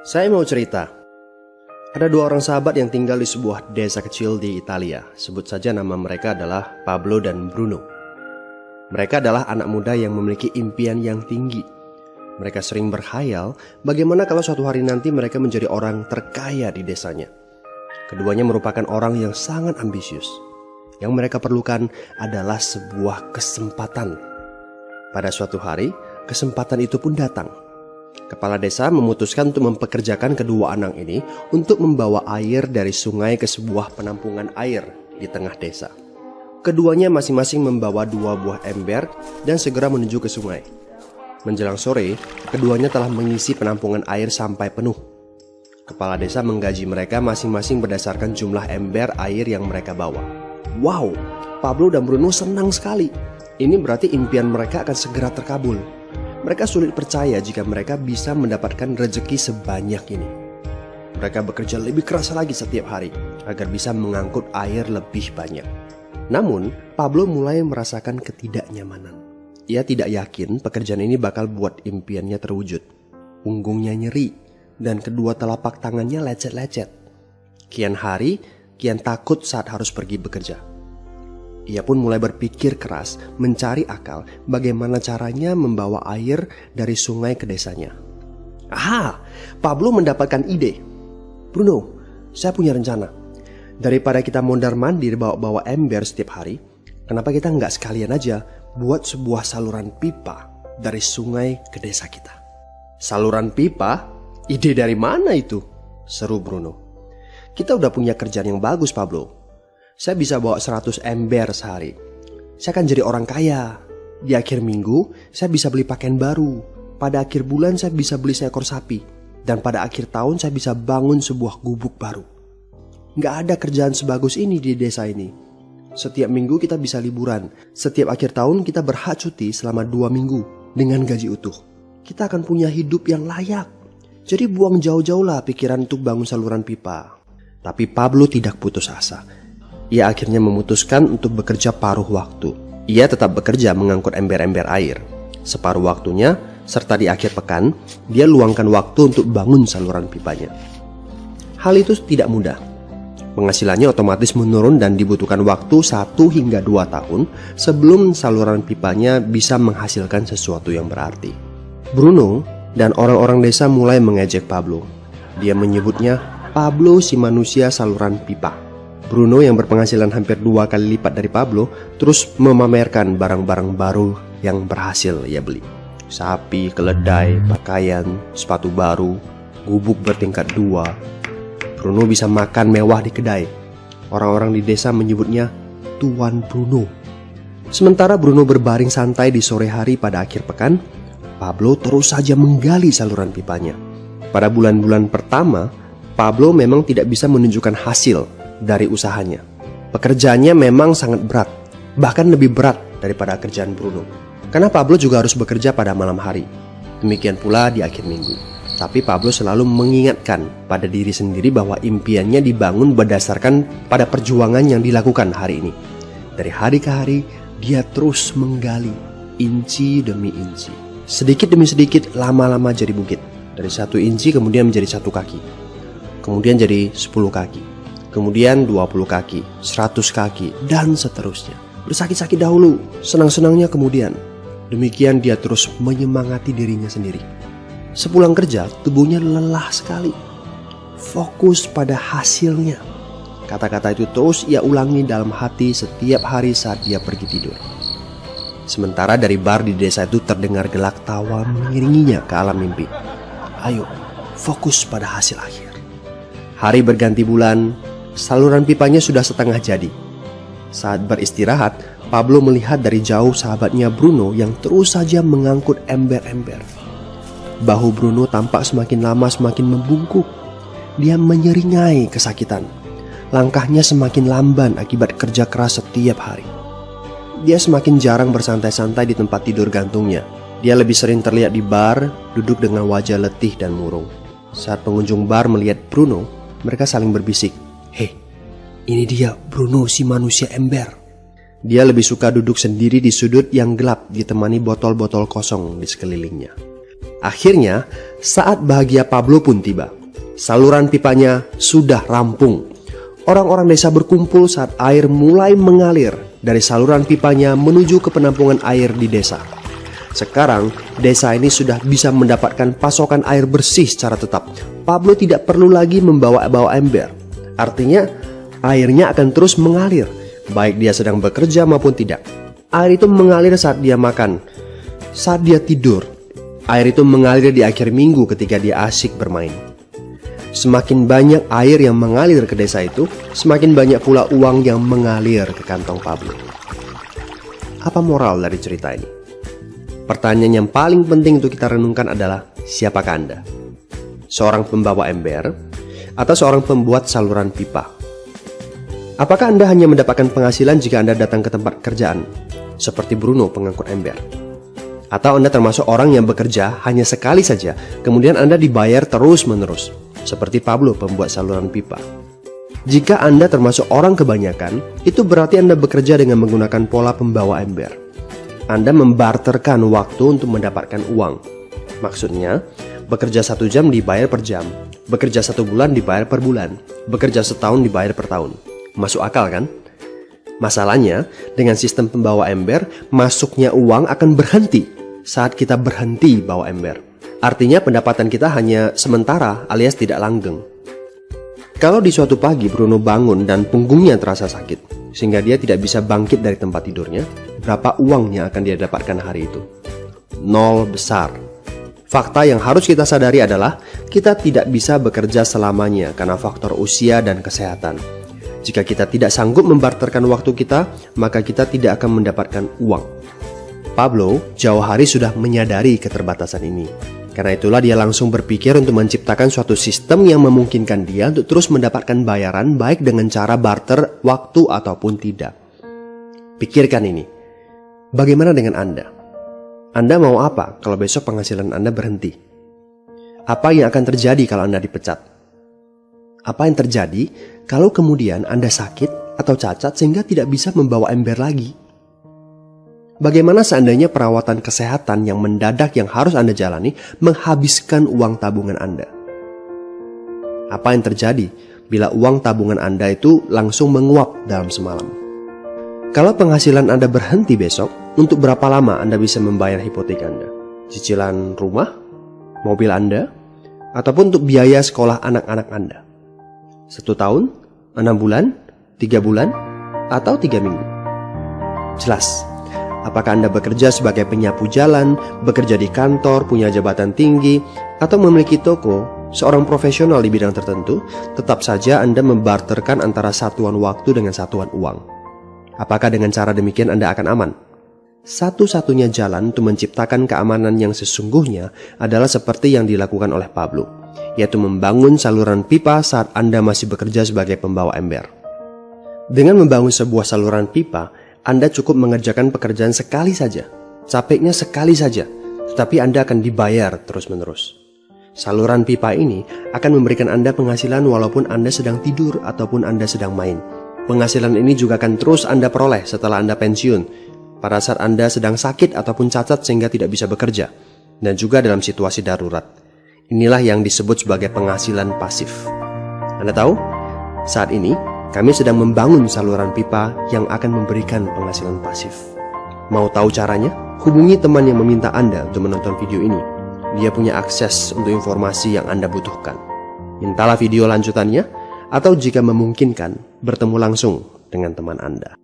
Saya mau cerita. Ada dua orang sahabat yang tinggal di sebuah desa kecil di Italia. Sebut saja nama mereka adalah Pablo dan Bruno. Mereka adalah anak muda yang memiliki impian yang tinggi. Mereka sering berkhayal bagaimana kalau suatu hari nanti mereka menjadi orang terkaya di desanya. Keduanya merupakan orang yang sangat ambisius. Yang mereka perlukan adalah sebuah kesempatan. Pada suatu hari, kesempatan itu pun datang. Kepala desa memutuskan untuk mempekerjakan kedua anak ini untuk membawa air dari sungai ke sebuah penampungan air di tengah desa. Keduanya masing-masing membawa 2 buah ember dan segera menuju ke sungai. Menjelang sore, keduanya telah mengisi penampungan air sampai penuh. Kepala desa menggaji mereka masing-masing berdasarkan jumlah ember air yang mereka bawa. Wow, Pablo dan Bruno senang sekali. Ini berarti impian mereka akan segera terkabul. Mereka sulit percaya jika mereka bisa mendapatkan rezeki sebanyak ini. Mereka bekerja lebih keras lagi setiap hari agar bisa mengangkut air lebih banyak. Namun, Pablo mulai merasakan ketidaknyamanan. Ia tidak yakin pekerjaan ini bakal buat impiannya terwujud. Punggungnya nyeri dan kedua telapak tangannya lecet-lecet. Kian hari, kian takut saat harus pergi bekerja. Ia pun mulai berpikir keras mencari akal bagaimana caranya membawa air dari sungai ke desanya. Aha, Pablo mendapatkan ide. Bruno, saya punya rencana. Daripada kita mondar-mandir bawa-bawa ember setiap hari, kenapa kita nggak sekalian aja buat sebuah saluran pipa dari sungai ke desa kita? Saluran pipa? Ide dari mana itu? Seru Bruno. Kita udah punya kerjaan yang bagus, Pablo. Saya bisa bawa 100 ember sehari. Saya akan jadi orang kaya. Di akhir minggu, saya bisa beli pakaian baru. Pada akhir bulan, saya bisa beli seekor sapi. Dan pada akhir tahun, saya bisa bangun sebuah gubuk baru. Nggak ada kerjaan sebagus ini di desa ini. Setiap minggu kita bisa liburan. Setiap akhir tahun, kita berhak cuti selama 2 minggu dengan gaji utuh. Kita akan punya hidup yang layak. Jadi buang jauh-jauhlah pikiran untuk bangun saluran pipa. Tapi Pablo tidak putus asa. Ia akhirnya memutuskan untuk bekerja paruh waktu. Ia tetap bekerja mengangkut ember-ember air. Separuh waktunya, serta di akhir pekan, dia luangkan waktu untuk bangun saluran pipanya. Hal itu tidak mudah. Penghasilannya otomatis menurun dan dibutuhkan waktu 1 hingga 2 tahun sebelum saluran pipanya bisa menghasilkan sesuatu yang berarti. Bruno dan orang-orang desa mulai mengejek Pablo. Dia menyebutnya Pablo si manusia saluran pipa. Bruno yang berpenghasilan hampir 2 kali lipat dari Pablo terus memamerkan barang-barang baru yang berhasil ia beli. Sapi, keledai, pakaian, sepatu baru, gubuk bertingkat 2. Bruno bisa makan mewah di kedai. Orang-orang di desa menyebutnya Tuan Bruno. Sementara Bruno berbaring santai di sore hari pada akhir pekan, Pablo terus saja menggali saluran pipanya. Pada bulan-bulan pertama, Pablo memang tidak bisa menunjukkan hasil dari usahanya. Pekerjaannya memang sangat berat, bahkan lebih berat daripada kerjaan Bruno. Karena Pablo juga harus bekerja pada malam hari. Demikian pula di akhir minggu. Tapi Pablo selalu mengingatkan pada diri sendiri bahwa impiannya dibangun berdasarkan pada perjuangan yang dilakukan hari ini. Dari hari ke hari, dia terus menggali, inci demi inci. Sedikit demi sedikit, lama-lama jadi bukit. Dari 1 inci kemudian menjadi 1 kaki. Kemudian jadi 10 kaki. Kemudian 20 kaki, 100 kaki, dan seterusnya. Bersakit-sakit dahulu, senang-senangnya kemudian. Demikian dia terus menyemangati dirinya sendiri. Sepulang kerja, tubuhnya lelah sekali. Fokus pada hasilnya. Kata-kata itu terus ia ulangi dalam hati setiap hari saat dia pergi tidur. Sementara dari bar di desa itu terdengar gelak tawa mengiringinya ke alam mimpi. Ayo, fokus pada hasil akhir. Hari berganti bulan, saluran pipanya sudah setengah jadi. Saat beristirahat, Pablo melihat dari jauh sahabatnya Bruno yang terus saja mengangkut ember-ember. Bahu Bruno tampak semakin lama semakin membungkuk. Dia menyeringai kesakitan. Langkahnya semakin lamban akibat kerja keras setiap hari. Dia semakin jarang bersantai-santai di tempat tidur gantungnya. Dia lebih sering terlihat di bar, duduk dengan wajah letih dan murung. Saat pengunjung bar melihat Bruno, mereka saling berbisik. Hei, ini dia Bruno si manusia ember. Dia lebih suka duduk sendiri di sudut yang gelap ditemani botol-botol kosong di sekelilingnya. Akhirnya, saat bahagia Pablo pun tiba. Saluran pipanya sudah rampung. Orang-orang desa berkumpul saat air mulai mengalir dari saluran pipanya menuju ke penampungan air di desa. Sekarang, desa ini sudah bisa mendapatkan pasokan air bersih secara tetap. Pablo tidak perlu lagi membawa ember. Artinya, airnya akan terus mengalir, baik dia sedang bekerja maupun tidak. Air itu mengalir saat dia makan, saat dia tidur. Air itu mengalir di akhir minggu ketika dia asyik bermain. Semakin banyak air yang mengalir ke desa itu, semakin banyak pula uang yang mengalir ke kantong Pablo. Apa moral dari cerita ini? Pertanyaan yang paling penting untuk kita renungkan adalah, siapakah Anda? Seorang pembawa ember atau seorang pembuat saluran pipa? Apakah Anda hanya mendapatkan penghasilan jika Anda datang ke tempat kerjaan, seperti Bruno pengangkut ember? Atau Anda termasuk orang yang bekerja hanya sekali saja, kemudian Anda dibayar terus-menerus, seperti Pablo pembuat saluran pipa? Jika Anda termasuk orang kebanyakan, itu berarti Anda bekerja dengan menggunakan pola pembawa ember. Anda membarterkan waktu untuk mendapatkan uang. Maksudnya, bekerja 1 jam dibayar per jam, bekerja 1 bulan dibayar per bulan, bekerja setahun dibayar per tahun. Masuk akal kan? Masalahnya, dengan sistem pembawa ember, masuknya uang akan berhenti saat kita berhenti bawa ember. Artinya pendapatan kita hanya sementara alias tidak langgeng. Kalau di suatu pagi Bruno bangun dan punggungnya terasa sakit, sehingga dia tidak bisa bangkit dari tempat tidurnya, berapa uang yang akan dia dapatkan hari itu? 0 besar. Fakta yang harus kita sadari adalah kita tidak bisa bekerja selamanya karena faktor usia dan kesehatan. Jika kita tidak sanggup membarterkan waktu kita, maka kita tidak akan mendapatkan uang. Pablo jauh hari sudah menyadari keterbatasan ini. Karena itulah dia langsung berpikir untuk menciptakan suatu sistem yang memungkinkan dia untuk terus mendapatkan bayaran baik dengan cara barter waktu ataupun tidak. Pikirkan ini. Bagaimana dengan Anda? Anda mau apa kalau besok penghasilan Anda berhenti? Apa yang akan terjadi kalau Anda dipecat? Apa yang terjadi kalau kemudian Anda sakit atau cacat sehingga tidak bisa membawa ember lagi? Bagaimana seandainya perawatan kesehatan yang mendadak yang harus Anda jalani menghabiskan uang tabungan Anda? Apa yang terjadi bila uang tabungan Anda itu langsung menguap dalam semalam? Kalau penghasilan Anda berhenti besok, untuk berapa lama Anda bisa membayar hipotek Anda? Cicilan rumah, mobil Anda, ataupun untuk biaya sekolah anak-anak Anda? 1 tahun, 6 bulan, 3 bulan, atau 3 minggu? Jelas. Apakah Anda bekerja sebagai penyapu jalan, bekerja di kantor, punya jabatan tinggi, atau memiliki toko, seorang profesional di bidang tertentu, tetap saja Anda membarterkan antara satuan waktu dengan satuan uang. Apakah dengan cara demikian Anda akan aman? Satu-satunya jalan untuk menciptakan keamanan yang sesungguhnya adalah seperti yang dilakukan oleh Pablo, yaitu membangun saluran pipa saat Anda masih bekerja sebagai pembawa ember. Dengan membangun sebuah saluran pipa, Anda cukup mengerjakan pekerjaan sekali saja, capeknya sekali saja, tetapi Anda akan dibayar terus-menerus. Saluran pipa ini akan memberikan Anda penghasilan walaupun Anda sedang tidur ataupun Anda sedang main. Penghasilan ini juga akan terus Anda peroleh setelah Anda pensiun, pada saat Anda sedang sakit ataupun cacat sehingga tidak bisa bekerja, dan juga dalam situasi darurat. Inilah yang disebut sebagai penghasilan pasif. Anda tahu, saat ini kami sedang membangun saluran pipa yang akan memberikan penghasilan pasif. Mau tahu caranya? Hubungi teman yang meminta Anda untuk menonton video ini. Dia punya akses untuk informasi yang Anda butuhkan. Mintalah video lanjutannya, atau jika memungkinkan, bertemu langsung dengan teman Anda.